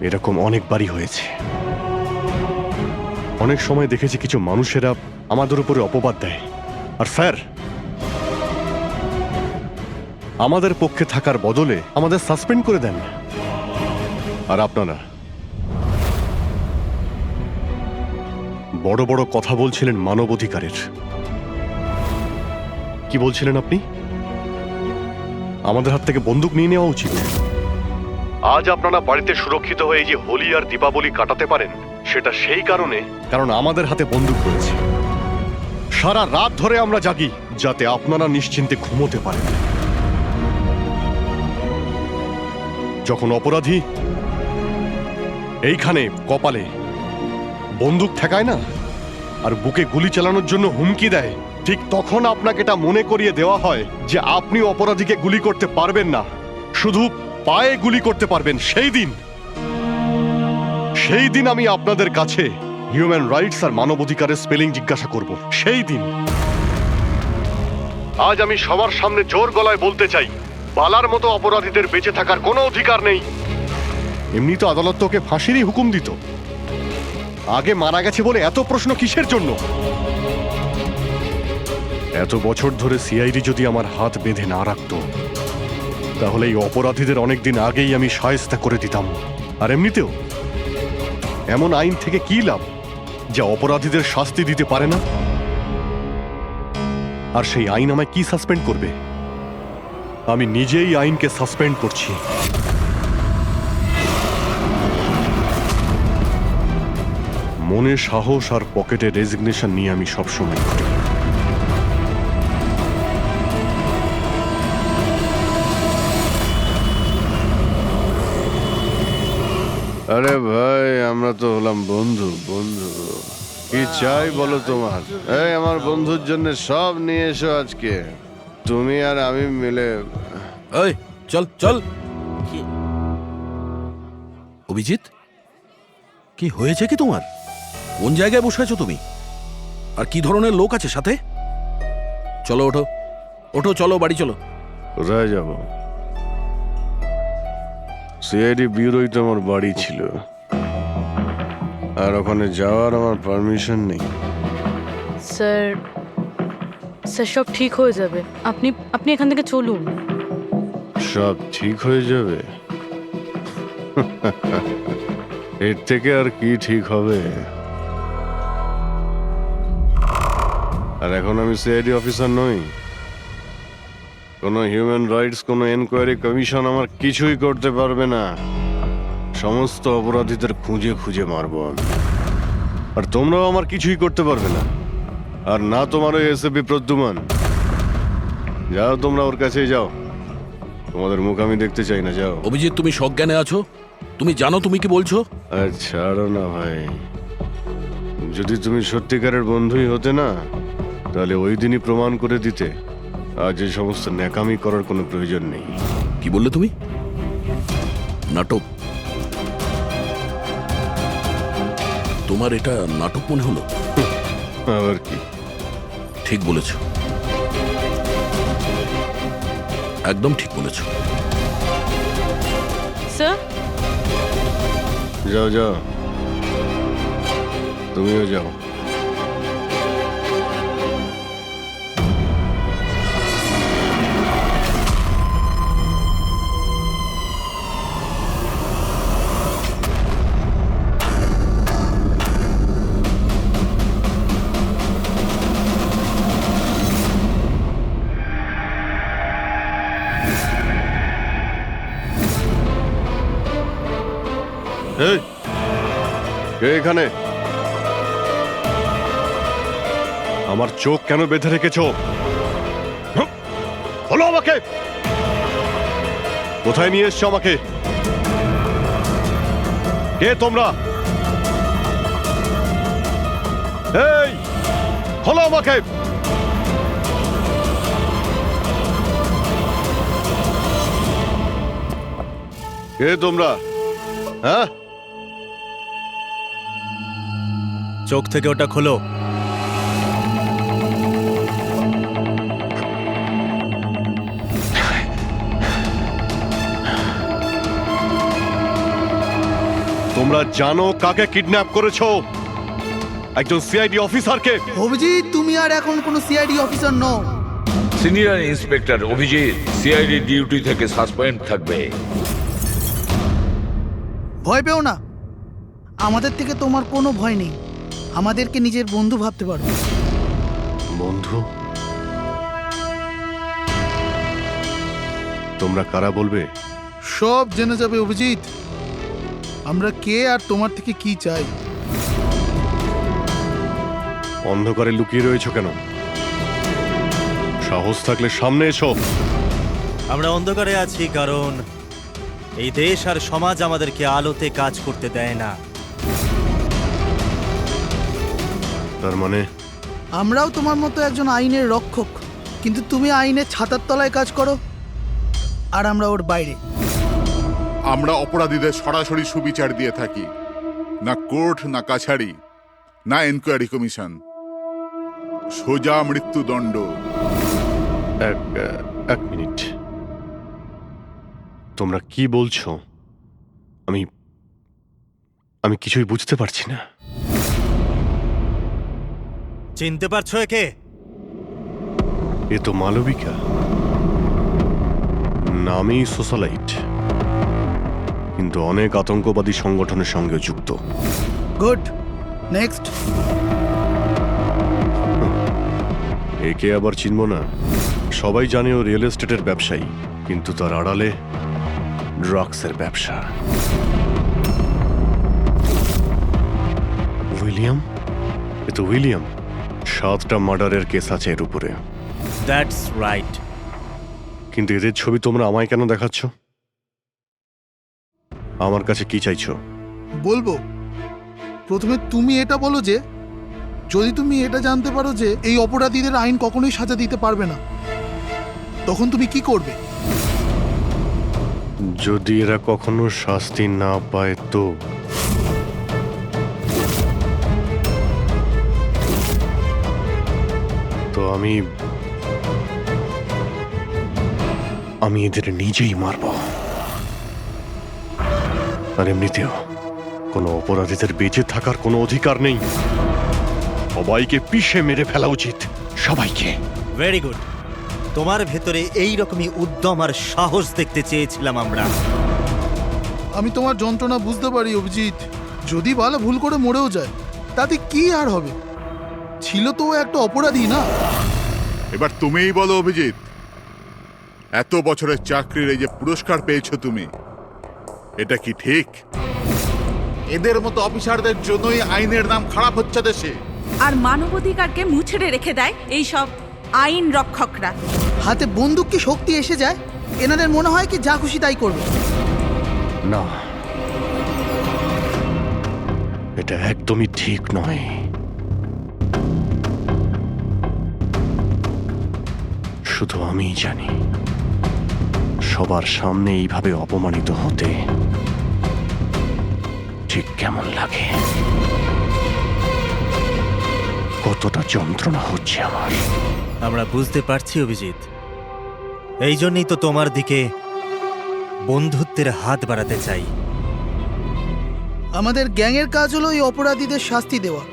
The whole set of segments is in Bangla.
এরকম অনেকবারই হয়েছে। অনেক সময় দেখেছি কিছু মানুষেরা আমাদের উপরে অপবাদ দেয়, আর স্যার আমাদের পক্ষে থাকার বদলে আমাদের সাসপেন্ড করে দেন। আর আপনারা বড় বড় কথা বলছিলেন মানবাধিকারের। কি বলছিলেন আপনি? আমাদের হাত থেকে বন্দুক নিয়ে নেওয়া উচিত। আজ আপনারা বাড়িতে সুরক্ষিত হয়ে যে হোলি আর দীপাবলি কাটাতে পারেন সেটা সেই কারণ আমাদের হাতে বন্দুক রয়েছে। সারা রাত ধরে আমরা জাগি যাতে আপনারা নিশ্চিন্তে ঘুমোতে পারেন। যখন অপরাধী এইখানে কপালে বন্দুক ঠেকায় না আর বুকে গুলি চালানোর জন্য হুমকি দেয়, ঠিক তখন আপনাকে এটা মনে করিয়ে দেওয়া হয় যে আপনি অপরাধীকে গুলি করতে পারবেন না, শুধু পায়ে গুলি করতে পারবেন। সেই দিন আমি আপনাদের কাছে হিউম্যান রাইটস আর মানবাধিকারের স্পেলিং জিজ্ঞাসা করব। সেই দিন। আজ আমি সবার সামনে জোর গলায় বলতে চাই, বালার মতো অপরাধীদের বেঁচে থাকার কোনো অধিকার নেই। এমনি তো আদালত তোকে ফাঁসিরই হুকুম দিত। আগে মারা গেছে বলে এত প্রশ্ন কিসের জন্য? এত বছর ধরে সিআইডি যদি আমার হাত বেঁধে না রাখতো তাহলে এই অপরাধীদের অনেকদিন আগেই আমি শায়েস্তা করে দিতাম। আর এমনিতেও এমন আইন থেকে কি লাভ যা অপরাধীদের শাস্তি দিতে পারে না? আর সেই আইন আমায় কি সাসপেন্ড করবে? আমি নিজেই আইনকে সাসপেন্ড করছি। মনে সাহস আর পকেটে রেজিগনেশন নিয়ে আমি সবসময় ঘুরি। আরে ভাই, আমরা তো হলাম বন্ধু। কি চাই বলো তোমার? এই আমার বন্ধুর জন্য সব নিয়ে এসো আজকে, তুমি আর আমি মিলে। এই চল চল। অভিজিৎ, কি হয়েছে কি তোমার? কোন জায়গায় বসে আছো তুমি? আর কি ধরনের লোক আছে সাথে? চলো ওঠো ওঠো, চলো বাড়ি চলো। কোথায় যাব? সিআইডি ব্যুরোই তো আমার বাড়ি ছিল, আর ওখানে যাওয়ার আমার পারমিশন নেই। স্যার স্যার সব ঠিক হয়ে যাবে। আপনি আপনি এখান থেকে চলুন। সব ঠিক হয়ে যাবে? এর থেকে আর কি ঠিক হবে? আর এখন আমি সিআইডি অফিসার নই। কোনো হিউম্যান রাইটস, কোনো এনকোয়ারি কমিশন আমার কিছুই করতে পারবে না। সমস্ত অপরাধীদের খুঁজে খুঁজে মারবো আমি, আর তোমরাও আমার কিছুই করতে পারবে না। আর না তোমার ওই এসএপি প্রদ্যুমান। যাও, তোমরা ওর কাছেই যাও। তোমাদের মুখ আমি দেখতে চাই না, যাও। অভিজিৎ, তুমি সজ্ঞানে আছো? তুমি জানো তুমি কি বলছো? আর ছাড়ো না ভাই, যদি তুমি সত্যিকারের বন্ধুই হতে না তাহলে ওই দিনই প্রমাণ করে দিতে আজ এই সমস্ত ন্যাকামি করার কোনো প্রয়োজন নেই। কি বললে তুমি? নাটক? তোমার এটা নাটক মনে হলো? আবার কি? ঠিক বলেছ, একদম ঠিক বলেছ। স্যার যাও যাও, তুমিও যাও। এই, কে এখানে? আমার চোখ কেন বেঁধে রেখেছো? বলো আমাকে, কোথায় নিয়ে এসছো আমাকে? কে তোমরা? এই, খোলো আমাকে। কে তোমরা? হ্যাঁ, চোখ থেকে ওটা খোলো। তোমরা জানো কাকে কিডন্যাপ করেছো? একজন সিআইডি অফিসারকে। অভিজিৎ, তুমি আর এখন কোনো সিআইডি অফিসার নও। Senior inspector Abhijit CID duty থেকে সাসপেন্ড থাকবে। ভয় পেও না, আমাদের থেকে তোমার কোনো ভয় নেই। আমাদেরকে নিজের বন্ধু ভাবতে পারো। বন্ধু? তোমরা কারা বলবে? সব জেনে যাবে অভিজিৎ, আমরা কে আর তোমার থেকে কি চাই। অন্ধকারে লুকিয়ে রয়েছো কেন? সাহস থাকলে সামনে এসো। আমরা অন্ধকারে আছি কারণ এই দেশ আর সমাজ আমাদেরকে আলোতে কাজ করতে দেয় না। তার মানে আমরাও তোমার মতো একজন আইনের রক্ষক, কিন্তু তুমি আইনের ছাতার তলায় কাজ করো আর আমরা ওর বাইরে। আমরা অপরাধীদের সরাসরি সুবিচার দিয়ে থাকি, না কোর্ট, না কাছারি, না এনকোয়ারি কমিশন, সোজা মৃত্যুদণ্ড। এক মিনিট, তোমরা কি বলছো? আমি কিছুই বুঝতে পারছি না। চিনতে পারছো একে? এ তো মালবিকা, নামই সোশ্যালাইট, কিন্তু অনেক আতঙ্কবাদী সংগঠনের সঙ্গে যুক্ত। Good, next. একে আবার চিনব না? সবাই জানে ও রিয়েল এস্টেটের ব্যবসায়ী, কিন্তু তার আড়ালে ড্রাগসের ব্যবসা। উইলিয়াম? এ তো উইলিয়াম। 7টা মার্ডারের কেস আছে এর উপরে। That's right. কিন্তু এদের ছবি তোমরা আমায় কেন দেখাচ্ছ? আমার কাছে কি চাইছো? বলবো, প্রথমে তুমি এটা বলো যে যদি তুমি এটা জানতে পারো যে এই অপরাধীদের আইন কখনোই সাজা দিতে পারবে না, তখন তুমি কি করবে? যদি এরা কখনো শাস্তি না পায় তো? তো আমি এদের নিজেই মারব। আর এমনিতেও কোনো অপরাধীদের বেঁচে থাকার কোনো অধিকার নেই। সবাইকে পিষে মেরে ফেলা উচিত, সবাইকে। Very good. তোমার ভেতরে এই রকমই উদ্যম আর সাহস দেখতে চেয়েছিলাম আমরা। আমি তোমার যন্ত্রণা বুঝতে পারি অভিজিৎ। যদি বালা ভুল করে মরেও যায় তাতে কি আর হবে? ছিল তো ও একটা অপরাধী, না? এবার তুমিই বলো অভিজিৎ, এত বছরের চাকরির এই যে পুরস্কার পেয়েছো তুমি, এটা কি ঠিক? এদের মতো অফিসারদের জন্যই আইনের নাম খারাপ হচ্ছে দেশে। আর মানবাধিকারকে মুছড়ে রেখে দেয় এই সব আইন রক্ষকরা। হাতে বন্দুক কি শক্তি এসে যায়? এনাদের মনে হয় কি যা খুশি তাই করবে। না, এটা একদমই ঠিক নয়। শুধু আমিই জানি সবার সামনে এইভাবে অপমানিত হতে ঠিক কেমন লাগে, কতটা যন্ত্রণা হচ্ছে আমার। আমরা বুঝতে পারছি অভিজিৎ, এই জন্যই তো তোমার দিকে বন্ধুত্বের হাত বাড়াতে চাই। আমাদের গ্যাংয়ের কাজ হলো এই অপরাধীদের শাস্তি দেওয়া,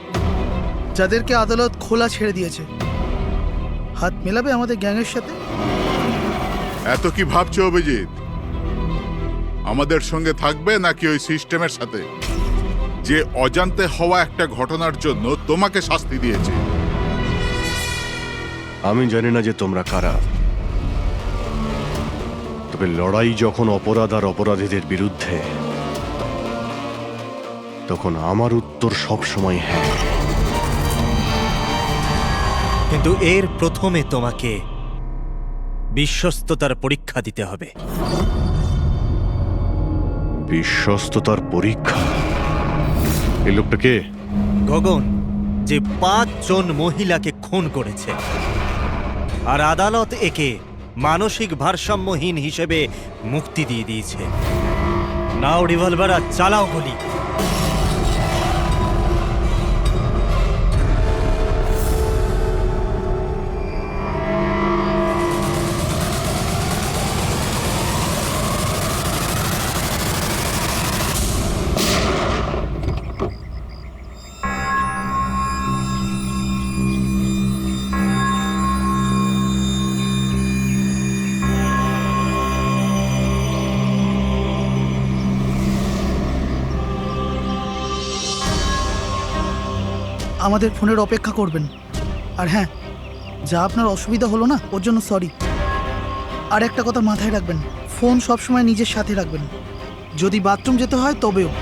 যাদেরকে আদালত খোলা ছেড়ে দিয়েছে। হাত মেলাবে আমাদের গ্যাংয়ের সাথে? এত কি ভাবছো অভিজিৎ? আমাদের সঙ্গে থাকবে নাকি ওই সিস্টেমের সাথে, যে অজান্তে হওয়া একটা ঘটনার জন্য তোমাকে শাস্তি দিয়েছে? আমি জানি না যে তোমরা কারা, তবে লড়াই যখন অপরাধ আর অপরাধীদের বিরুদ্ধে, তখন আমার উত্তর সব সময় হ্যাঁ। কিন্তু এর প্রথমে তোমাকে বিশ্বস্ততার পরীক্ষা দিতে হবে। বিশ্বস্ততার পরীক্ষা? এই লোকটা কে? গগন, যে 5 জন মহিলাকে খুন করেছে, আর আদালত একে মানসিক ভারসাম্যহীন হিসেবে মুক্তি দিয়ে দিয়েছে। নাও রিভলভার আর চালাও গুলি। আমাদের ফোনের অপেক্ষা করবেন। আর হ্যাঁ, যা আপনার অসুবিধা হলো না ওর জন্য সরি। আর একটা কথা মাথায় রাখবেন, ফোন সবসময় নিজের সাথে রাখবেন, যদি বাথরুম যেতে হয় তবেও।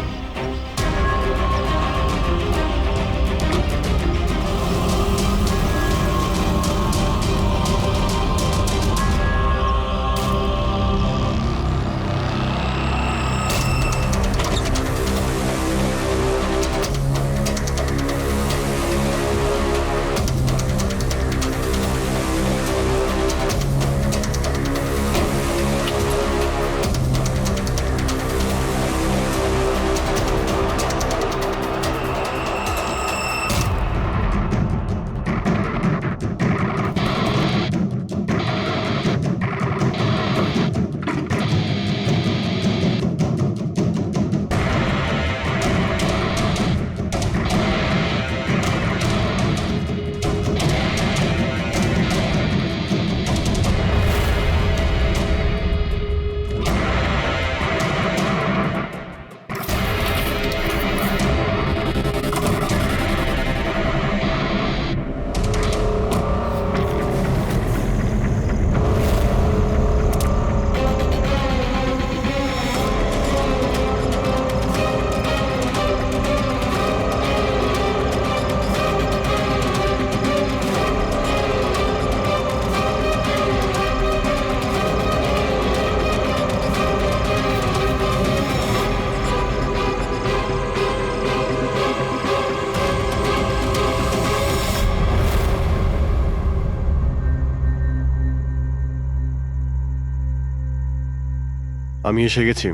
আমি এসে গেছি।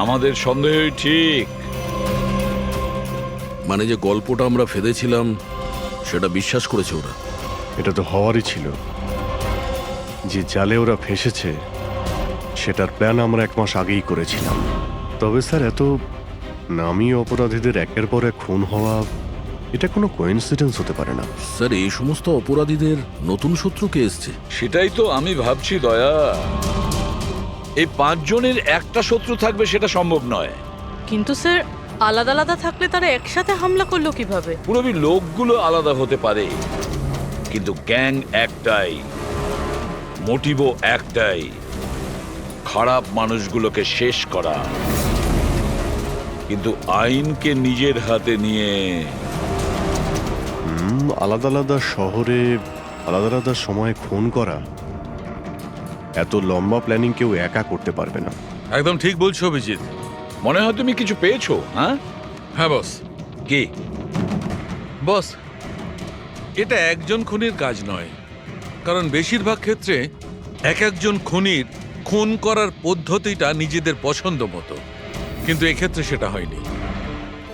আমাদের সন্দেহই ঠিক। মানে যে গল্পটা আমরা ফেদেছিলাম সেটা বিশ্বাস করেছে ওরা। এটা তো হওয়ারই ছিল। যে জালে ওরা ফেসেছে সেটার প্ল্যান আমরা 1 মাস আগেই করেছিলাম। তবে স্যার, এত নামী অপরাধীদের একের পর এক খুন হওয়া, এটা কোনো কোইন্সিডেন্স হতে পারে না। স্যার, এই সমস্ত অপরাধীদের নতুন শত্রু কে এসছে? সেটাই তো আমি ভাবছি দয়া। এই 5 জনের একটা শত্রু থাকবে সেটা সম্ভব নয়। কিন্তু স্যার, আলাদা আলাদা থাকলে তারা একসাথে হামলা করলো কিভাবে? পুরবি লোকগুলো আলাদা হতে পারে, কিন্তু গ্যাং একটাই, মোটিভও একটাই, খারাপ মানুষগুলোকে শেষ করা। কিন্তু আইনকে নিজের হাতে নিয়ে আলাদা আলাদা শহরে আলাদা আলাদা সময়ে খুন করা, এত লম্বা প্ল্যানিং কেউ একা করতে পারবে না। একদম ঠিক বলছো অভিজিৎ। মনে হয় তুমি কিছু পেয়েছো। হ্যাঁ হ্যাঁ বস। কি? বস, এটা একজন খুনির কাজ নয়, কারণ বেশিরভাগ ক্ষেত্রে একজন খুনির খুন করার পদ্ধতিটা নিজেদের পছন্দ মতো, কিন্তু এক্ষেত্রে সেটা হয়নি।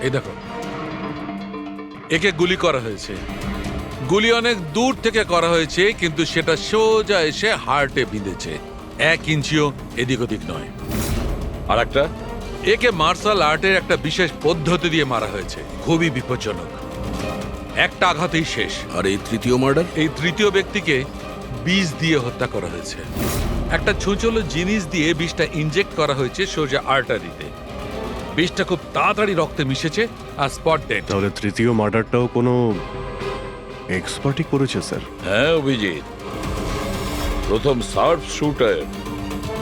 এই দেখো, একে গুলি করা হয়েছে, গুলি অনেক দূর থেকে করা হয়েছে, কিন্তু সেটা সোজা এসে হার্টে বিঁধেছে, 1 ইঞ্চিও এদিক ওদিক নয়। আর একটা, একে মার্শাল আর্টের একটা বিশেষ পদ্ধতি দিয়ে মারা হয়েছে, খুবই বিপজ্জনক, একটা আঘাতেই শেষ। আর এই তৃতীয় মার্ডার, এই তৃতীয় ব্যক্তিকে বিষ দিয়ে হত্যা করা হয়েছে, একটা ছুঁচলো জিনিস দিয়ে বিষটা ইনজেক্ট করা হয়েছে সোজা আর্টারিতে, বিষটা খুব তাড়াতাড়ি রক্তে মিশেছে আর স্পট ডেড। তাহলে তৃতীয় মার্ডারটাও কোনো এক্সপার্টই করেছে স্যার? হ্যাঁ অভিজিৎ, প্রথম শার্প শুটার,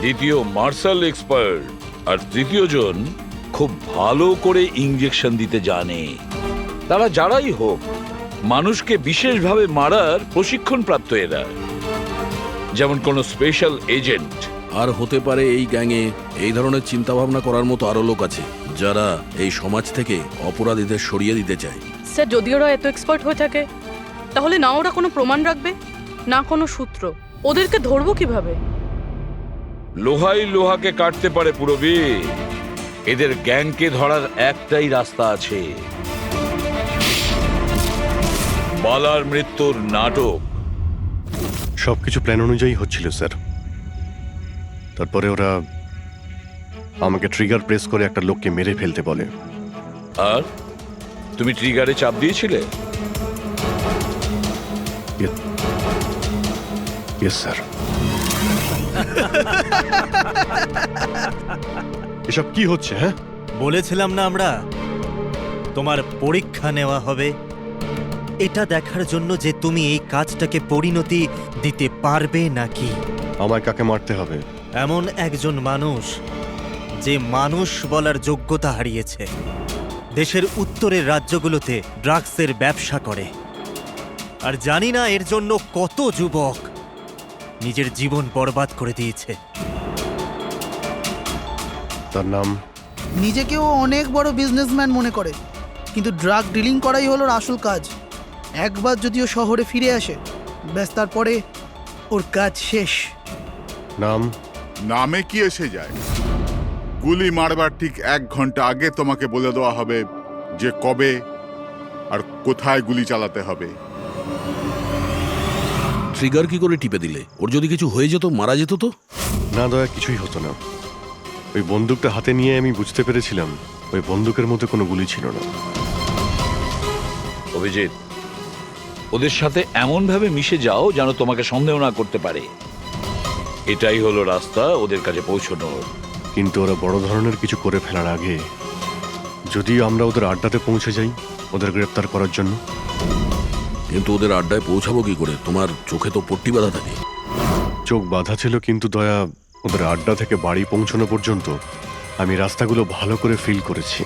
দ্বিতীয় মার্শাল এক্সপার্ট, আর তৃতীয় জন খুব ভালো করে ইঞ্জেকশন দিতে জানে। তারা যারাই হোক, মানুষকে বিশেষভাবে মারার প্রশিক্ষণ প্রাপ্ত এরা, যেমন কোন স্পেশাল এজেন্ট। আর হতে পারে এই গ্যাংয়ে এই ধরনের চিন্তা ভাবনা করার মতো আরো লোক আছে, যারা এই সমাজ থেকে অপরাধীদের সরিয়ে দিতে চায়। স্যার, যদি ওরা এত এক্সপার্ট হয়ে থাকে, তাহলে না ওরা কোনো প্রমাণ রাখবে, না কোনো সূত্র। ওদেরকে ধরবো কিভাবে? লোহাই লোহাকে কাটতে পারে পুরবি। এদের গ্যাংকে ধরার একটাই রাস্তা আছে, বালার মৃত্যুর নাটক। সবকিছু প্ল্যান অনুযায়ী হচ্ছিল স্যার। তারপরে ওরা আমাকে ট্রিগার প্রেস করে একটা লোককে মেরে ফেলতে বলে। আর তুমি ট্রিগারে চাপ দিয়েছিলে? Yes sir. এসব কি হচ্ছে? হ্যাঁ, বলেছিলাম না আমরা তোমার পরীক্ষা নেওয়া হবে এটা দেখার জন্য যে তুমি এই কাজটাকে পরিণতি দিতে পারবে নাকি। আমায় কাকে মারতে হবে? এমন একজন মানুষ যে মানুষ বলার যোগ্যতা হারিয়েছে, দেশের উত্তরের রাজ্যগুলোতে ড্রাগসের ব্যবসা করে, আর জানি না এর জন্য কত যুবক নিজের জীবন বরবাদ করে দিয়েছে। তার নাম? নিজেকেও অনেক বড় বিজনেসম্যান মনে করে, কিন্তু ড্রাগ ডিলিং করাই হলো ওর আসল কাজ। একবার যদি ও শহরে ফিরে আসে, ব্যাস তারপরে ওর কাজ শেষ। নাম? নামে কি এসে যায়? গুলি মারবার ঠিক 1 ঘন্টা আগে তোমাকে বলে দেওয়া হবে যে কবে আর কোথায় গুলি চালাতে হবে। ট্রিগার কি করে টিপে দিলে? ওর যদি কিছু হয়ে যেত, মারা যেত তো? না দয়া, কিছুই হতো না। ওই বন্দুকটা হাতে নিয়ে আমি বুঝতে পেরেছিলাম ওই বন্দুকের মধ্যে কোনো গুলি ছিল না। অভিজিৎ, ওদের সাথে এমন ভাবে মিশে যাও যেন তোমাকে সন্দেহ না করতে পারে। এটাই হলো রাস্তা ওদের কাছে পৌঁছানোর। কিন্তু ওরা বড় ধরনের কিছু করে ফেলার আগে যদি আমরা ওদের আড্ডাতে পৌঁছে যাই ওদের গ্রেপ্তার করার জন্য। কিন্তু ওদের আড্ডায় পৌঁছাবো কি করে? তোমার চোখে তো পট্টি বাঁধা থাকে। চোখ বাঁধা ছিল, কিন্তু দয়া, ওদের আড্ডা থেকে বাড়ি পৌঁছানো পর্যন্ত আমি রাস্তাগুলো ভালো করে ফিল করেছি।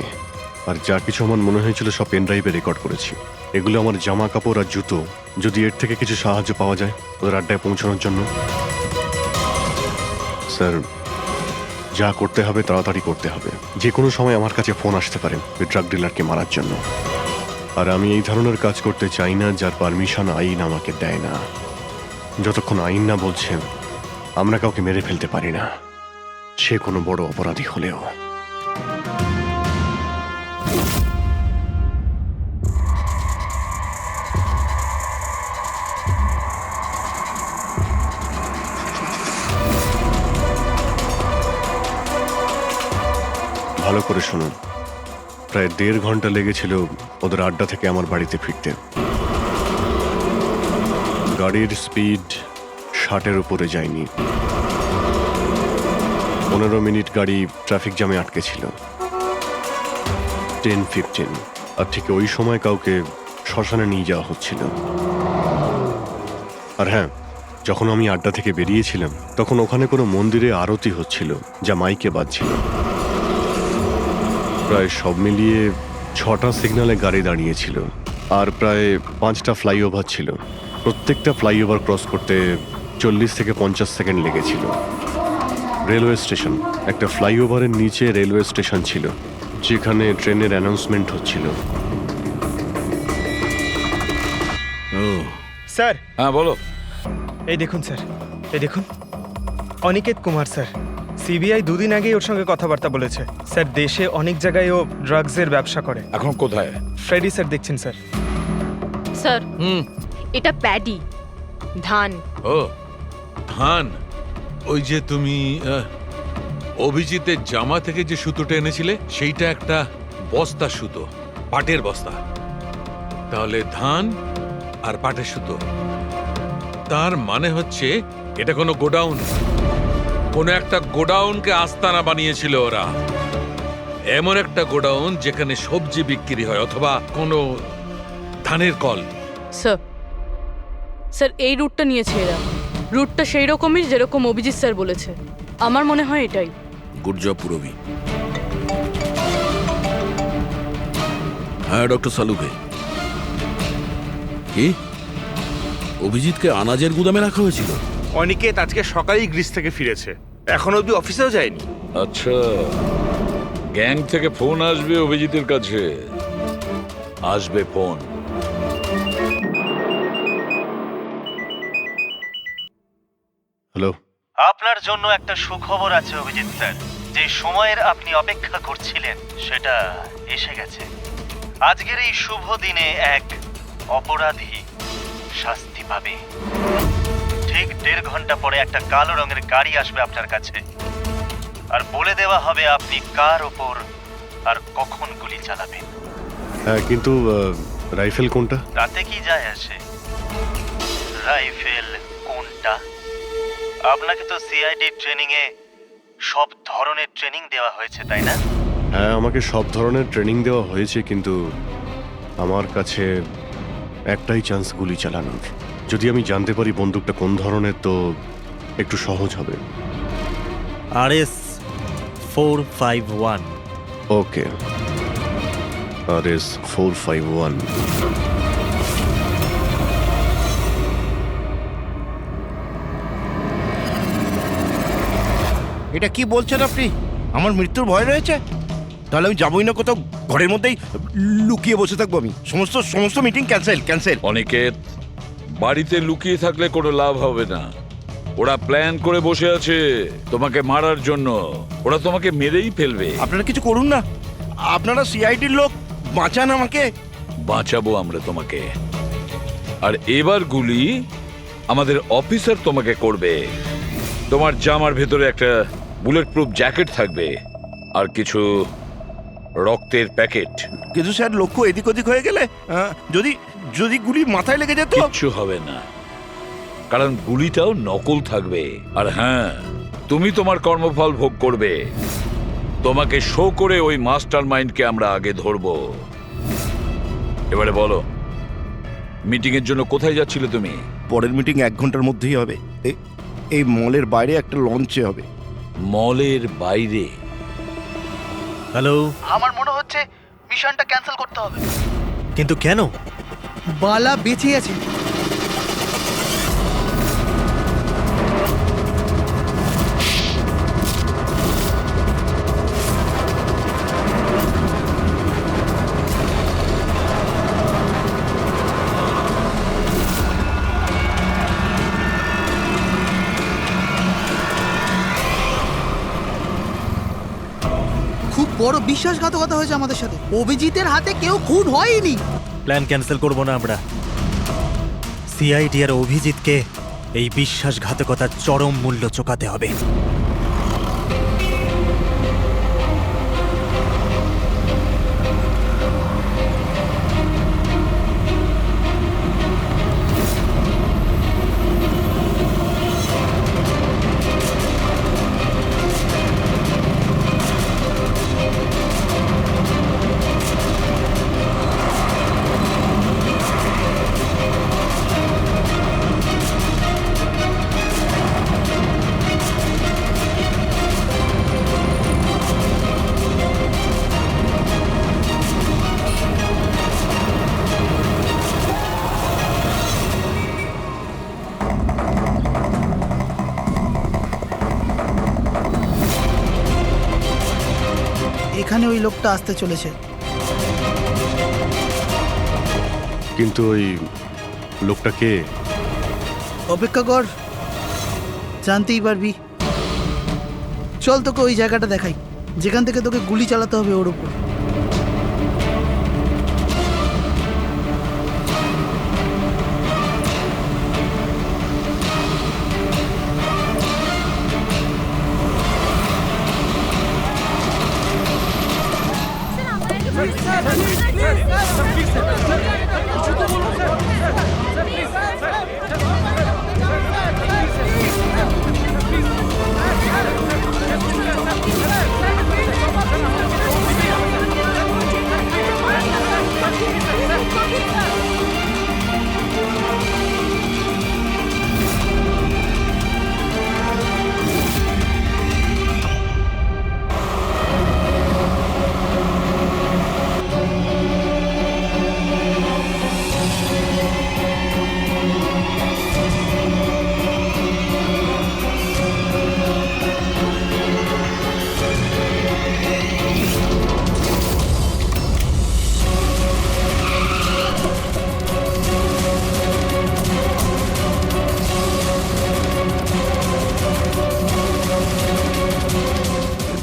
আর যা কিছু আমার মনে হয়েছিল সব পেন ড্রাইভে রেকর্ড করেছি। এগুলো আমার জামা কাপড় আর জুতো। যদি এর থেকে কিছু সাহায্য পাওয়া যায় ওদের আড্ডায় পৌঁছানোর জন্য। স্যার, যা করতে হবে তাড়াতাড়ি করতে হবে। যে কোনো সময় আমার কাছে ফোন আসতে পারে ওই ড্রাগ ডিলারকে মারার জন্য। আর আমি এই ধরনের কাজ করতে চাই না যার পারমিশন আইন আমাকে দেয় না। যতক্ষণ আইন না বলছে আমরা কাউকে মেরে ফেলতে পারি না, সে কোনো বড় অপরাধী হলেও। ভালো করে শুনুন, প্রায় 1.5 ঘন্টা লেগেছিল ওদের আড্ডা থেকে আমার বাড়িতে ফিরতে। গাড়ির স্পিড 60-এর উপরে যায়নি। 15 মিনিট গাড়ি ট্রাফিক জ্যামে আটকে ছিল। 10-15, আর ঠিক ওই সময় কাউকে শ্মশানে নিয়ে যাওয়া হচ্ছিল। আর হ্যাঁ, যখন আমি আড্ডা থেকে বেরিয়েছিলাম তখন ওখানে কোনো মন্দিরে আরতি হচ্ছিল যা মাইকে বাজছিল। প্রায় সব মিলিয়ে 6টা সিগন্যালে গাড়ি দাঁড়িয়েছিল, আর প্রায় 5টা ফ্লাইওভার ছিল। প্রত্যেকটা ফ্লাইওভার ক্রস করতে 40 থেকে 50 সেকেন্ড লেগেছিল। রেলওয়ে স্টেশন, একটা ফ্লাইওভারের নিচে রেলওয়ে স্টেশন ছিল যেখানে ট্রেনের অ্যানাউন্সমেন্ট হচ্ছিল। স্যার, হ্যাঁ বলো। এই দেখুন স্যার, এই দেখুন, অনিকেত কুমার স্যার। সিবিআই 2 দিন আগেই ওর সঙ্গে কথাবার্তা বলেছে। স্যার, দেশে অনেক জায়গায় ও ড্রাগসের ব্যবসা করে। এখন কোথায়? ফ্রেডি স্যার দেখছেন স্যার। স্যার, এটা প্যাডি, ধান। ও ধান। ওই যে তুমি অভিজিতের জামা থেকে যে সুতোটা এনেছিলে সেইটা একটা বস্তা সুতো, পাটের বস্তা। তাহলে ধান আর পাটের সুতো, তার মানে হচ্ছে এটা কোনো গোডাউন, কোনো একটা গোডাউনকে আস্তানা বানিয়েছিল ওরা। এমন একটা গোডাউন যেখানে সবজি বিক্রি হয়, অথবা কোনো ধানের কল। স্যার, স্যার এই রুটটা নিয়েছে এরা। রুটটা সেই রকমই যেরকম অভিজিৎ স্যার বলেছে। আমার মনে হয় এটাই। গুড জব পুরবি। হ্যাঁ ডক্টর সালুকে। কি অভিজিৎকে আনাজের গুদামে রাখা হয়েছিল? অনিকেত আজকে সকালেই গ্রিস থেকে ফিরেছে, এখন অবধি অফিসেও যায়নি। আচ্ছা, গ্যাং থেকে ফোন আসবে অভিজিতের কাছে। আসবে ফোন। হ্যালো, আপনার জন্য একটা সুখবর আছে অভিজিৎ স্যার। যে সময়ের আপনি অপেক্ষা করছিলেন সেটা এসে গেছে। আজকের এই শুভ দিনে এক অপরাধী শাস্তি পাবে। ঠিক 1.5 ঘন্টা পরে একটা কালো রঙের গাড়ি আসবে আপনার কাছে, আর বলে দেওয়া হবে আপনি কার ওপর আর কখন গুলি চালাবেন। হ্যাঁ, কিন্তু রাইফেল কোনটা? তাতে কি যায় আসে রাইফেল কোনটা? আপনাকে তো সিআইডি ট্রেনিং এ সব ধরনের ট্রেনিং দেওয়া হয়েছে তাই না? হ্যাঁ, আমাকে সব ধরনের ট্রেনিং দেওয়া হয়েছে, কিন্তু আমার কাছে একটাই চান্স গুলি চালানোর। যদি আমি জানতে পারি বন্দুকটা কোন ধরনের, তো একটু সহজ হবে। RS 451। ওকে, RS 451। এটা কি বলছেন আপনি? আমার মৃত্যুর ভয় রয়েছে? তাহলে আমি যাবই না কোথাও, ঘরের মধ্যেই লুকিয়ে বসে থাকবো আমি। সমস্ত মিটিং ক্যান্সেল। অনিকেত, বাড়িতে লুকিয়ে থাকলে কোনো লাভ হবে না। ওরা প্ল্যান করে বসে আছে তোমাকে মারার জন্য। ওরা তোমাকে মেরেই ফেলবে। আপনারা কিছু করুন না, আপনারা সিআইডির লোক, বাঁচান আমাকে। বাঁচাবো আমরা তোমাকে। আর এবার গুলি আমাদের অফিসার তোমাকে করবে। তোমার জামার ভেতরে একটা বুলেট প্রুফ জ্যাকেট থাকবে আর কিছু রক্তের প্যাকেট। কিন্তু স্যার, লক্ষ্য এদিক ওদিক হয়ে গেলে যদি যদি গুলি মাথায় লেগে যেত? কিচ্ছু হবে না, কারণ গুলিটাও নকল থাকবে। আর হ্যাঁ, তুমি তোমার কর্মফল ভোগ করবে। তোমাকে শো করে ওই মাস্টার মাইন্ডকে আমরা আগে ধরবো। এবারে বলো, মিটিং এর জন্য কোথায় যাচ্ছিলে তুমি? পরের মিটিং 1 ঘন্টার মধ্যেই হবে। এই মলের বাইরে একটা লঞ্চে হবে। মলের বাইরে? হ্যালো, আমার মনে হচ্ছে মিশনটা ক্যান্সেল করতে হবে। কিন্তু কেন? বালা বেঁচে আছে। খুব বড় বিশ্বাসঘাতকতা হয়েছে আমাদের সাথে। অভিজিতের হাতে কেউ খুন হয়নি। প্ল্যান ক্যান্সেল করব না আমরা। সিআইডি আর অভিজিৎকে এই বিশ্বাসঘাতকতার চরম মূল্য চোকাতে হবে। এখানে ওই লোকটা আসতে চলেছে। কিন্তু ওই লোকটা কে? অপেক্ষা কর, জানতেই পারবি। চল তোকে ওই জায়গাটা দেখাই, যেখান থেকে তোকে গুলি চালাতে হবে ওর উপর।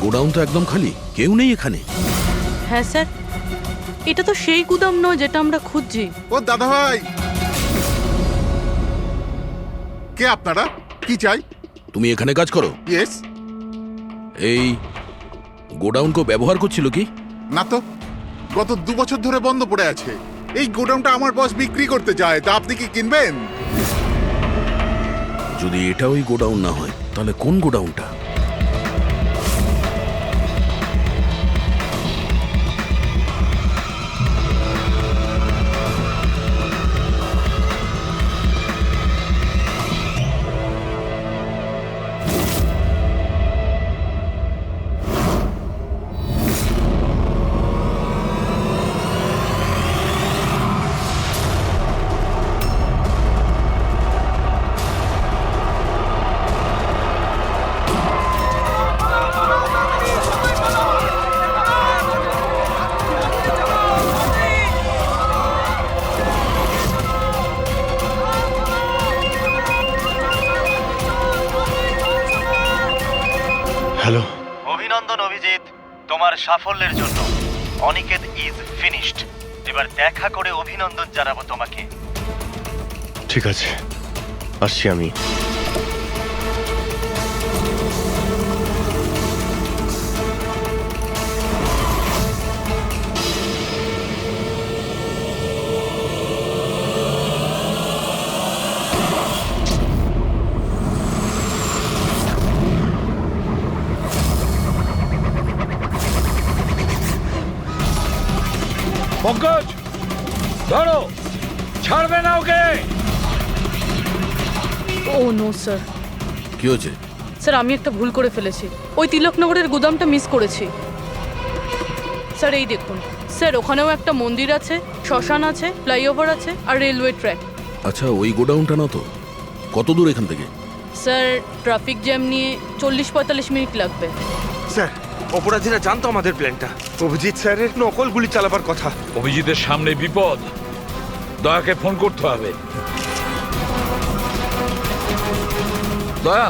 গোডাউন তো একদম খালি, কেউ নেই এখানে। হ্যাঁ স্যার, এটা তো সেই গুদাম নয় যেটা আমরা খুঁজছি। ও দাদা ভাই, কে আপনারা? কি চাই? তুমি এখানে কাজ করো? ইয়েস। এই গোডাউন কেউ ব্যবহার করছিল কি? না তো, গত 2 বছর ধরে বন্ধ পড়ে আছে। এই গোডাউনটা আমার বস বিক্রি করতে চায়, তা আপনি কি কিনবেন? যদি এটা ওই গোডাউন না হয় তাহলে কোন গোডাউনটা? হ্যালো। অভিনন্দন অভিজিৎ, তোমার সাফল্যের জন্য। Aniket is finished. এবার দেখা করে অভিনন্দন জানাবো তোমাকে। ঠিক আছে, আসছি আমি। পঙ্কজ, ধরো, ছাড়বে না ওকে। ও নো স্যার। কি হয়েছে? স্যার আমি একটা ভুল করে ফেলেছি। ওই তিলকনগরের গুদামটা মিস করেছি। স্যার এই দেখুন স্যার, ওখানেও একটা মন্দির আছে, শ্মশান আছে, ফ্লাইওভার আছে আর রেলওয়ে ট্র্যাক। আচ্ছা, ওই গোডাউনটা না তো? কত দূর এখান থেকে? স্যার ট্রাফিক জ্যাম নিয়ে 40-45 মিনিট লাগবে। স্যার, অপরাধীরা জানতো আমাদের প্ল্যানটা। অভিজিৎ স্যারের নকল গুলি চালাবার কথা। অভিজিতের সামনে বিপদ, দয়াকে ফোন করতে হবে। দয়া,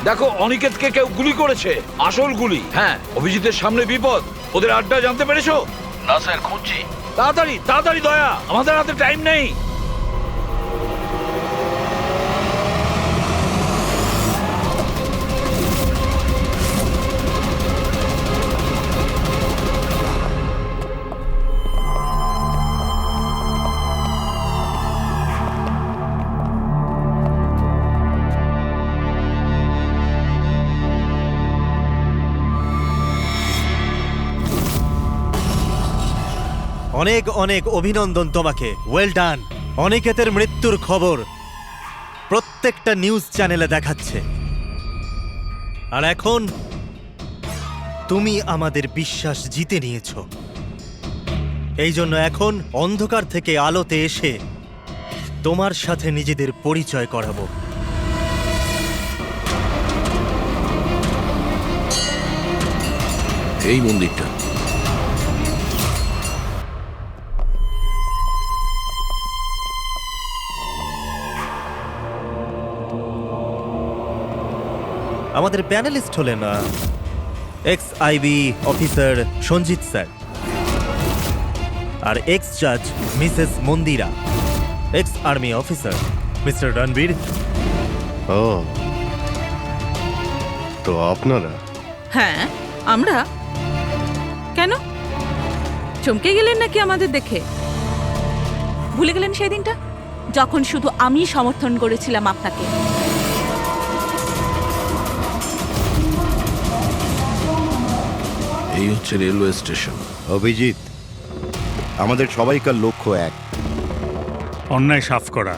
দেখো অনিকেতকে কেউ গুলি করেছে, আসল গুলি। হ্যাঁ, অভিজিতের সামনে বিপদ। ওদের আড্ডা জানতে পেরেছো? না স্যার, খুঁজছি। তাড়াতাড়ি তাড়াতাড়ি দয়া, আমাদের হাতে টাইম নেই। অনেক অনেক অভিনন্দন তোমাকে। Well done. অনিকেতের মৃত্যুর খবর প্রত্যেকটা নিউজ চ্যানেলে দেখাচ্ছে, আর এখন তুমি আমাদের বিশ্বাস জিতে নিয়েছো। এই জন্য এখন অন্ধকার থেকে আলোতে এসে তোমার সাথে নিজেদের পরিচয় করাবো। এই মন্দিরটা। আমাদের প্যানেলিস্ট হলেন ex IB officer Sanjit sir, আর এক্স জাজ Mrs Mandira, ex army officer mister Ranbir. ও, তো আপনারা? হ্যাঁ, আমরা। কেন চমকে গেলেন নাকি আমাদের দেখে? ভুলে গেলেন সেই দিনটা যখন শুধু আমি সমর্থন করেছিলাম আপনাকে? এই হচ্ছে রেলওয়ে স্টেশন। অভিজিৎ, আমাদের সবাইকার লক্ষ্য এক, অন্যায় সাফ করা।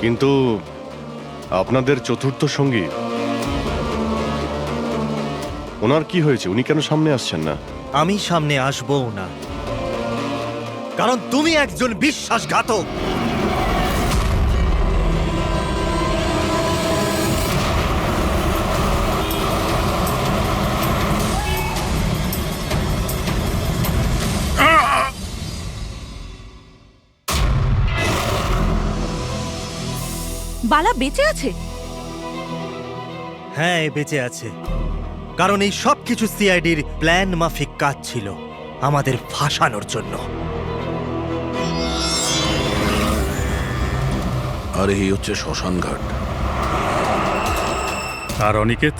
কিন্তু আপনাদের চতুর্থ সঙ্গী, ওনার কি হয়েছে? উনি কেন সামনে আসছেন না? আমি সামনে আসবও না, কারণ তুমি একজন বিশ্বাসঘাতক। বালা বেঁচে আছে? হ্যাঁ, বেঁচে আছে, কারণ এই সব কিছু সিআইডির প্ল্যান মাফিক কাজ ছিল, আমাদের ফাঁসানোর জন্য। আর এই হচ্ছে শ্মশান ঘাট। আর অনিকেত?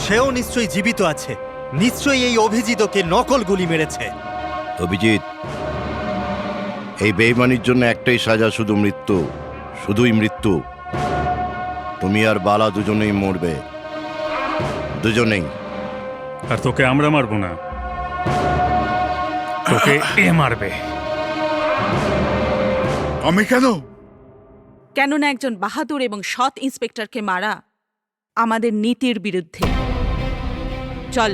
সেও নিশ্চয়ই জীবিত আছে। নিশ্চয়ই এই অভিজিৎকে নকল গুলি মেরেছে। অভিজিৎ, এই বেইমানির জন্য একটাই সাজা, শুধু মৃত্যু, শুধুই মৃত্যু। তুমি আর বালা দুজনেই মরবে, দুজনেই। আর তোকে আমরা মারবো না, তোকে এ মারবে। আমি কেন? কেননা একজন বাহাদুর এবং সৎ ইন্সপেক্টরকে মারা আমাদের নীতির বিরুদ্ধে। চল,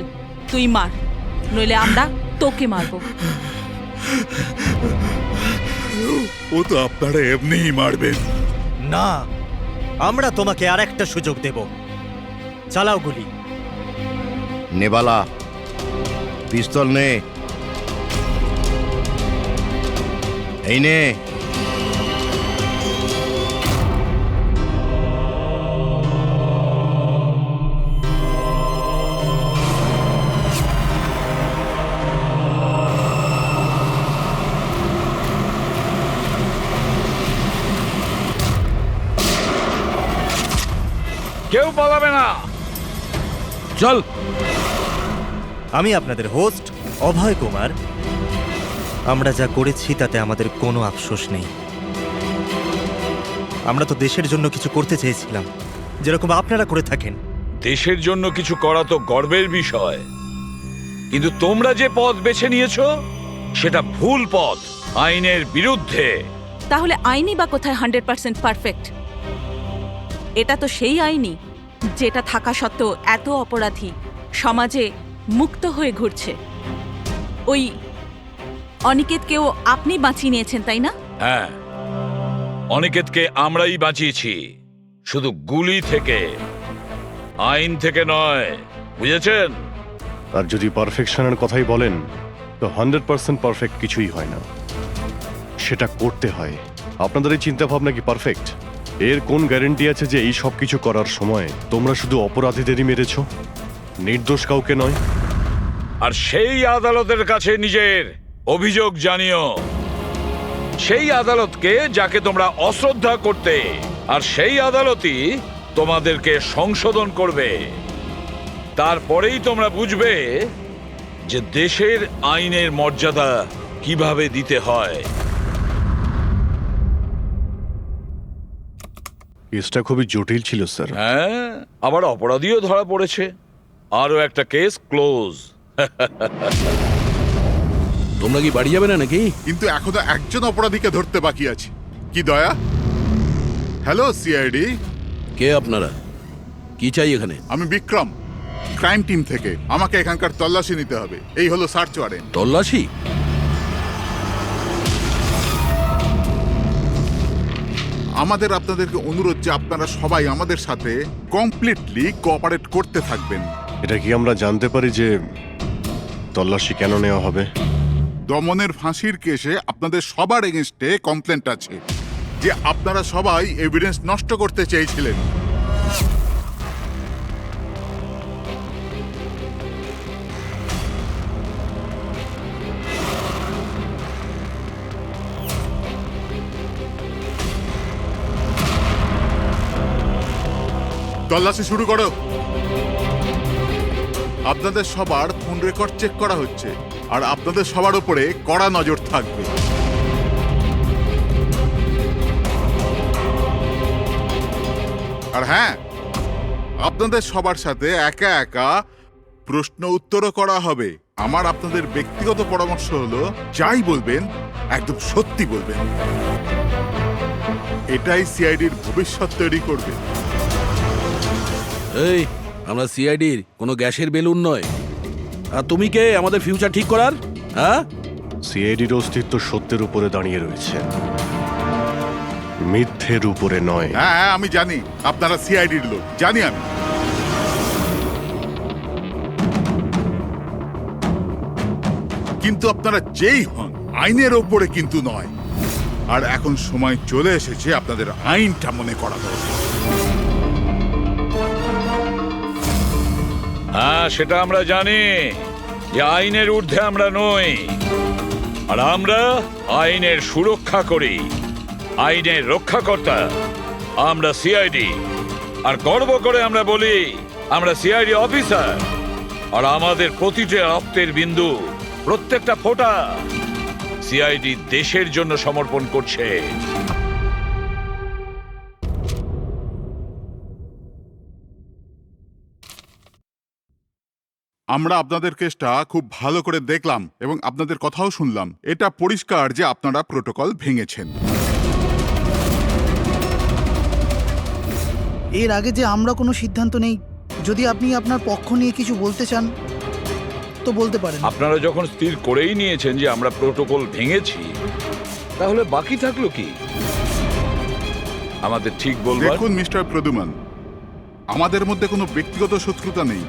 তুই মার, নইলে আমরা তোকে মারবো। ও তো আপনারা এমনিই মারবেন। না, আমরা তোমাকে আর একটা সুযোগ দেব। চালাও গুলি। নেবালা, পিস্তল নে। এই নে। কেউ পালাবে না। চল। আমি আপনাদের হোস্ট অভয় কুমার। আমরা যা করেছি তাতে আমাদের কোনো আফসোস নেই। আমরা তো দেশের জন্য কিছু করতে চেয়েছিলাম, যেরকম আপনারা করে থাকেন। দেশের জন্য কিছু করা তো গর্বের বিষয়, কিন্তু তোমরা যে পথ বেছে নিয়েছো সেটা ভুল পথ, আইনের বিরুদ্ধে। তাহলে আইনি বা কোথায় 100% পারফেক্ট? এটা তো সেই আইনি যেটা থাকা সত্ত্বেও এত অপরাধী সমাজে মুক্ত হয়ে ঘুরছে। ওই অনিকেতকেও আপনি বাঁচিয়ে নিয়েছেন, তাই না? হ্যাঁ, অনিকেতকে আমরাই বাঁচিয়েছি, শুধু গুলি থেকে, আইন থেকে নয়, বুঝেছেন? আর যদি পারফেকশনের কথাই বলেন তো 100% পারফেক্ট কিছুই হয় না, সেটা করতে হয়। আপনাদের এই চিন্তা ভাবনা কি পারফেক্ট? এর কোন গ্যারেন্টি আছে যে এই সব কিছু করার সময় তোমরা শুধু অপরাধীদেরই মেরেছ, নির্দোষ কাউকে নয়? আর সেই আদালতের কাছে নিজের অভিযোগ জানিও, সেই আদালতকে যাকে তোমরা অশ্রদ্ধা করতে, আর সেই আদালতই তোমাদেরকে সংশোধন করবে। তারপরেই তোমরা বুঝবে যে দেশের আইনের মর্যাদা কিভাবে দিতে হয়। কেসটা খুবই জটিল ছিল স্যার। হ্যাঁ, আবার অপরাধীও ধরা পড়েছে। আরো একটা কেস ক্লোজ। তোমরা কি বাড়ি যাবে না নাকি? কিন্তু এখনো একজন অপরাধীকে ধরতে বাকি আছে। কি দয়া? Hello CID. কে আপনারা? কি চাই এখানে? আমি বিক্রম, ক্রাইম টিম থেকে। আমাকে এখানকার তল্লাশি নিতে হবে। এই হলো সার্চ ওয়ারেন্ট। তল্লাশি? আমাদের আপনাদেরকে অনুরোধ যে আপনারা সবাই আমাদের সাথে কমপ্লিটলি কোঅপারেট করতে থাকবেন। এটা কি আমরা জানতে পারি যে তল্লাশি কেন নেওয়া হবে? দমনের ফাঁসির কেসে আপনাদের সবার এগেনস্টে কমপ্লেন্ট আছে যে আপনারা সবাই এভিডেন্স নষ্ট করতে চেয়েছিলেন। তল্লাশি শুরু করো। আপনাদের সবার ফোন রেকর্ড চেক করা হচ্ছে, আর আপনাদের সবার উপরে কড়া নজর থাকবে। আর হ্যাঁ, আপনাদের সবার সাথে একা একা প্রশ্ন উত্তরও করা হবে। আমার আপনাদের ব্যক্তিগত পরামর্শ হলো, যাই বলবেন একদম সত্যি বলবেন। এটাই সিআইডির ভবিষ্যৎ তৈরি করবে। এই, আমরা সিআইডির কোনো গ্যাসের বেলুন নয়। আর তুমি কে আমাদের ফিউচার ঠিক করার? হ্যাঁ, সিআইডির অস্তিত্ব সত্যের উপরে দাঁড়িয়ে রয়েছে, মিথ্যের উপরে নয়। হ্যাঁ হ্যাঁ, আমি জানি আপনারা সিআইডির লোক, জানি আমি। কিন্তু আপনারা যেই হন, আইনের ওপরে কিন্তু নয়। আর এখন সময় চলে এসেছে আপনাদের আইনটা মনে করা দরকার। হ্যাঁ, সেটা আমরা জানি যে আইনের ঊর্ধ্বে আমরা নই, আর আমরা আইনের সুরক্ষা করি, আইনের রক্ষাকর্তা। আমরা সিআইডি, আর গর্ব করে আমরা বলি আমরা সিআইডি অফিসার। আর আমাদের প্রতিটা রক্তের বিন্দু, প্রত্যেকটা ফোঁটা সিআইডি দেশের জন্য সমর্পণ করছে। আমরা আপনাদের কেসটা খুব ভালো করে দেখলাম এবং আপনাদের কথাও শুনলাম। এটা পরিষ্কার যে আপনারা প্রোটোকল ভেঙেছেন। এর আগে যে আমরা কোনো সিদ্ধান্ত নেই, যদি আপনি আপনার পক্ষ নিয়ে কিছু বলতে চান তো বলতে পারেন। আপনারা যখন স্থির করেই নিয়েছেন যে আমরা প্রোটোকল ভেঙেছি, তাহলে বাকি থাকলো কি? আমাদের ঠিক বলবার। দেখুন মিস্টার প্রদ্যুমান, আমাদের মধ্যে কোনো ব্যক্তিগত শত্রুতা নেই।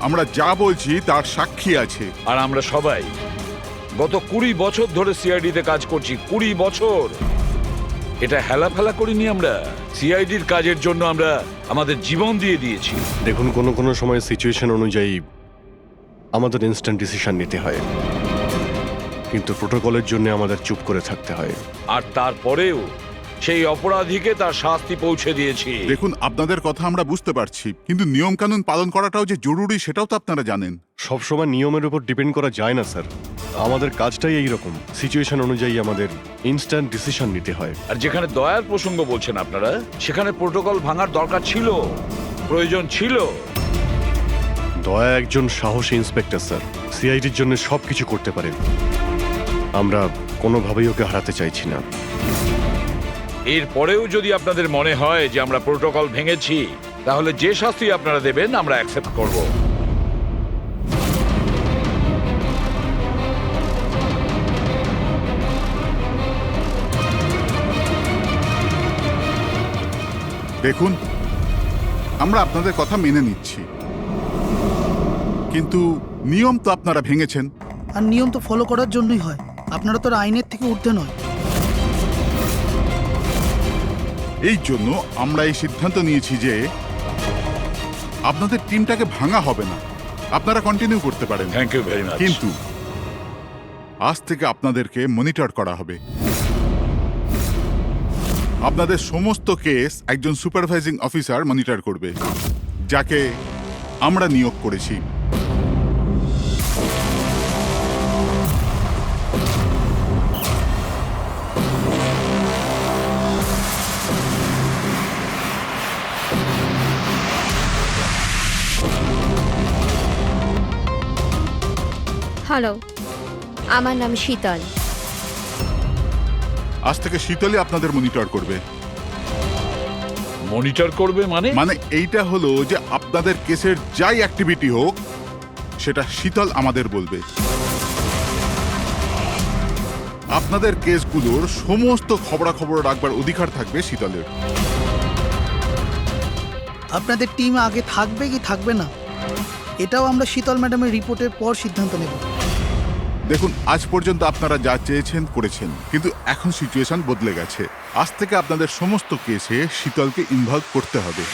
আমরা যা বলছি তার সাক্ষী আছে। আর আমরা সবাই গত 20 বছর ধরে সিআইডিতে কাজ করছি। 20 বছর। এটা হেলাফেলা করিনি আমরা। সিআইডির কাজের জন্য আমরা আমাদের জীবন দিয়ে দিয়েছি। দেখুন, কোনো কোনো সময় সিচুয়েশন অনুযায়ী আমাদের ইনস্ট্যান্ট ডিসিশন নিতে হয়, কিন্তু প্রোটোকলের জন্য আমাদের চুপ করে থাকতে হয়। আর তারপরেও সেই অপরাধীকে তার শাস্তি পৌঁছে দিয়েছি। দেখুন, আপনাদের কথা আমরা বুঝতে পারছি, কিন্তু নিয়ম কানুন পালন করাটাও যে জরুরি সেটাও তো আপনারা জানেন। সবসময় নিয়মের উপর ডিপেন্ড করা যায় না স্যার। আমাদের কাজটাই এইরকম, সিচুয়েশন অনুযায়ী আমাদের ইনস্ট্যান্ট ডিসিশন নিতে হয়। আর যেখানে দয়ার প্রসঙ্গ বলছেন আপনারা, সেখানে প্রোটোকল ভাঙার দরকার ছিল, প্রয়োজন ছিল। দয়া একজন সাহসী ইন্সপেক্টর স্যার, সিআইডির জন্য সবকিছু করতে পারেন। আমরা কোনোভাবেই ওকে হারাতে চাইছি না। এরপরেও যদি আপনাদের মনে হয় যে আমরা প্রোটোকল ভেঙেছি, তাহলে যে শাস্তি আপনারা দেবেন আমরা অ্যাকসেপ্ট করব। দেখুন, আমরা আপনাদের কথা মেনে নিচ্ছি, কিন্তু নিয়ম তো আপনারা ভেঙেছেন। আর নিয়ম তো ফলো করার জন্যই হয়, আপনারা তো আর আইনের থেকে ঊর্ধ্বে নয়। এই জন্য আমরা এই সিদ্ধান্ত নিয়েছি যে আপনাদের টিমটাকে ভাঙা হবে না, আপনারা কন্টিনিউ করতে পারেন। Thank you very much. কিন্তু আজ থেকে আপনাদেরকে মনিটর করা হবে। আপনাদের সমস্ত কেস একজন সুপারভাইজিং অফিসার মনিটর করবে, যাকে আমরা নিয়োগ করেছি। হ্যালো, আমার নাম শীতল। আজ থেকে শীতলই আপনাদের মনিটর করবে। মনিটর করবে মানে এইটা হলো যে আপনাদের কেসের যাই অ্যাক্টিভিটি হোক, সেটা শীতল আমাদের বলবে। আপনাদের কেসগুলোর সমস্ত খবরাখবর রাখবার অধিকার থাকবে শীতলের। আপনাদের টিম আগে থাকবে কি থাকবে না, এটাও আমরা শীতল ম্যাডামের রিপোর্টের পর সিদ্ধান্ত নেব। দেখুন, আজ পর্যন্ত আপনারা যা চেয়েছেন করেছেন, কিন্তু এখন সিচুয়েশন বদলে গেছে। আজ থেকে আপনাদের সমস্ত কেসে শীতলকে ইনভলভ করতে হবে।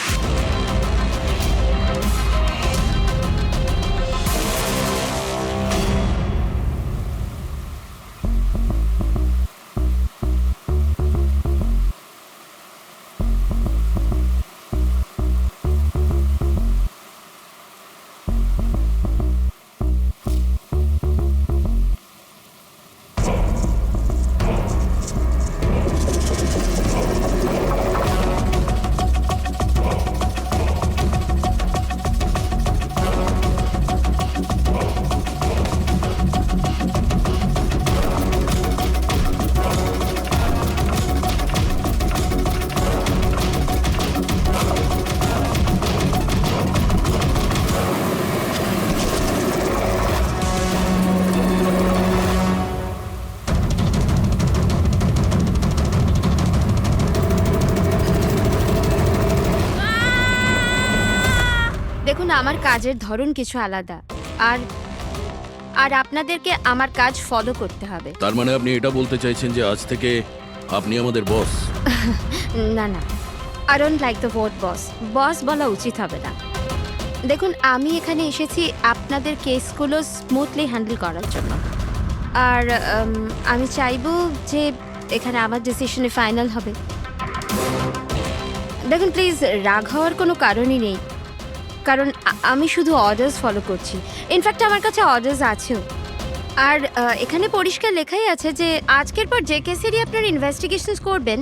দেখুন, আমার কাজের ধরন কিছু আলাদা, আর আর আপনাদেরকে আমার কাজ ফলো করতে হবে। তার মানে আপনি এটা বলতে চাইছেন যে আজ থেকে আপনি আমাদের বস? না না, I don't like the word boss. Boss বলা উচিত হবে না। দেখুন, আমি এখানে এসেছি আপনাদের কেসগুলো স্মুথলি হ্যান্ডেল করার জন্য, আর আমি চাইবো যে এখানে আমার ডিসিশনে ফাইনাল হবে। দেখুন প্লিজ, রাগ হওয়ার কোনো কারণই নেই, কারণ আমি শুধু অর্ডার্স ফলো করছি। ইনফ্যাক্ট আমার কাছে অর্ডার্স আছেও, আর এখানে পরিষ্কার লেখাই আছে যে আজকের পর যে কেসেরই আপনার ইনভেস্টিগেশন করবেন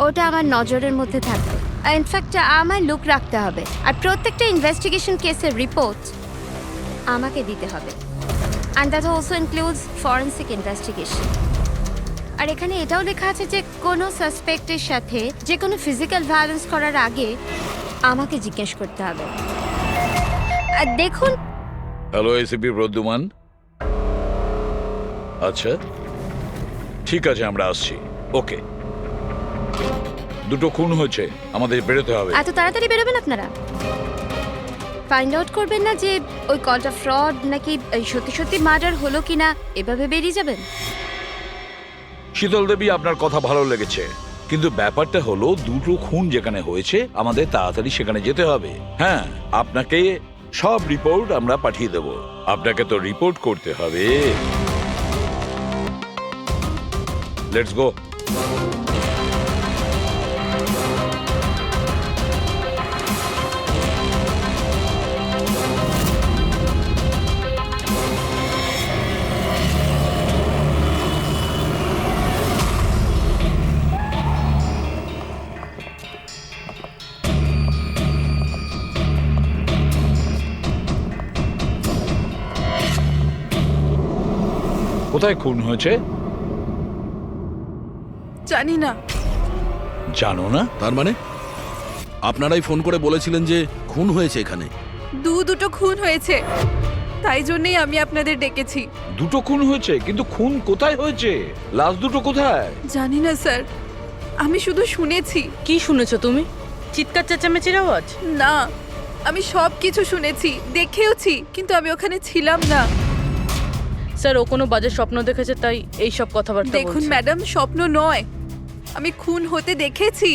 ওটা আমার নজরের মধ্যে থাকবে। ইনফ্যাক্ট আমার লুক রাখতে হবে, আর প্রত্যেকটা ইনভেস্টিগেশন কেসের রিপোর্ট আমাকে দিতে হবে। And that also includes forensic investigation. আর এখানে এটাও লেখা আছে যে কোনো সাসপেক্টের সাথে যে কোনো ফিজিক্যাল ভায়োলেন্স করার আগে আমাকে জিজ্ঞেস করতে হবে। আর দেখুন, হ্যালো এসিপি প্রদ্যুমান। আচ্ছা ঠিক আছে, আমরা আসছি। ওকে, দুটো খুন হয়েছে, আমাদের বেরোতে হবে। এত তাড়াতাড়ি বেরোবেন আপনারা? ফাইন্ড আউট করবেন না যে ওই কলটা ফ্রড নাকি সত্যি সত্যি মার্ডার হলো কিনা, এভাবে বেরিয়ে যাবেন? শীতল দেবী, আপনার কথা ভালো লেগেছে, কিন্তু ব্যাপারটা হলো দুটো খুন যেখানে হয়েছে আমাদের তাড়াতাড়ি সেখানে যেতে হবে। হ্যাঁ, আপনাকে সব রিপোর্ট আমরা পাঠিয়ে দেব। আপনাকে তো রিপোর্ট করতে হবে। Let's go. কোথায় খুন হয়েছে জানি না। জানো না? তার মানে আপনারাই ফোন করে বলেছিলেন যে খুন হয়েছে এখানে? দুটো খুন হয়েছে, তাই জন্যই আমি আপনাদের ডেকেছি। দুটো খুন হয়েছে, কিন্তু খুন কোথায় হয়েছে? লাশ দুটো কোথায়? জানি না স্যার, আমি শুধু শুনেছি। কি শুনেছো তুমি? চিৎকার চেঁচামেচির আওয়াজ? না, আমি সব কিছু শুনেছি, দেখেওছি, কিন্তু আমি ওখানে ছিলাম না। স্যার, ও কোনো বাজে স্বপ্ন দেখেছে তাই এই সব কথাবার্তা দেখুন বলছে। ম্যাডাম, স্বপ্ন নয়, আমি খুন হতে দেখেছি।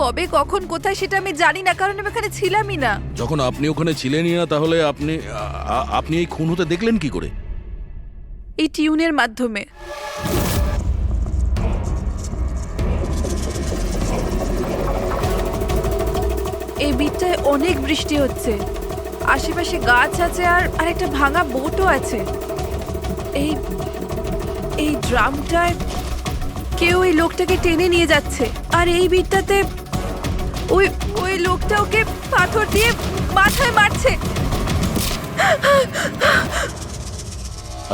কবে, কখন, কোথায় সেটা আমি জানি না, কারণ আমি ওখানে ছিলামই না। যখন আপনি ওখানে ছিলেনই না, তাহলে আপনি এই খুন হতে দেখলেন কি করে? এই টিউনের মাধ্যমে। এই বিটটায় অনেক বৃষ্টি হচ্ছে, আশেপাশে গাছ আছে, আর একটা ভাঙা বোটও আছে। এই ড্রামটায় কেউ এই লোকটাকে টেনে নিয়ে যাচ্ছে, আর এই বিটটাতে ওই লোকটা ওকে পাথর দিয়ে মাথায় মারছে।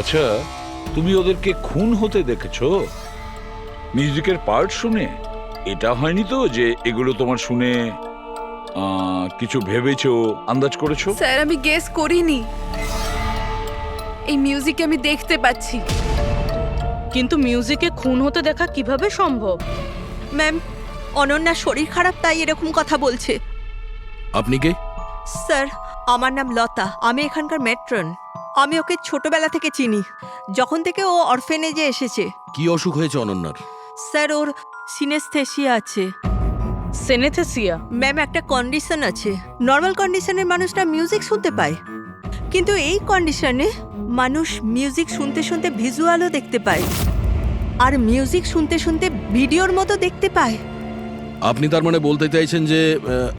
আচ্ছা, তুমি ওদেরকে খুন হতে দেখেছো মিউজিকের পার্ট শুনে? এটা হয়নি তো যে এগুলো তোমার শুনে কিছু ভেবেছো, আন্দাজ করেছো? স্যার, আমি গেস করিনি, এই মিউজিকে আমি দেখতে পাচ্ছি। কিন্তু মিউজিকে খুন হতে দেখা কিভাবে সম্ভব? ম্যাম, অনন্যার শরীর খারাপ, তাই এরকম কথা বলছে। আপনি কে? স্যার, আমার নাম লতা, আমি এখানকার ম্যাট্রন। আমি ওকে ছোটবেলা থেকে চিনি, যখন থেকে ও অরফেনেজে এসেছে। কি অসুখ হয়েছে অনন্যার? স্যার, ওর সিনেস্থেসিয়া আছে। সেনেথেসিয়া? ম্যাম, একটা কন্ডিশন আছে। নর্মাল কন্ডিশনের মানুষরা মিউজিক শুনতে পায়, কিন্তু এই কন্ডিশনে মানুষ মিউজিক শুনতে শুনতে ভিজুয়ালও দেখতে পায়, আর মিউজিক শুনতে শুনতে ভিডিওর মতো দেখতে পায়। আপনি তার মানে বলতে চাইছেন যে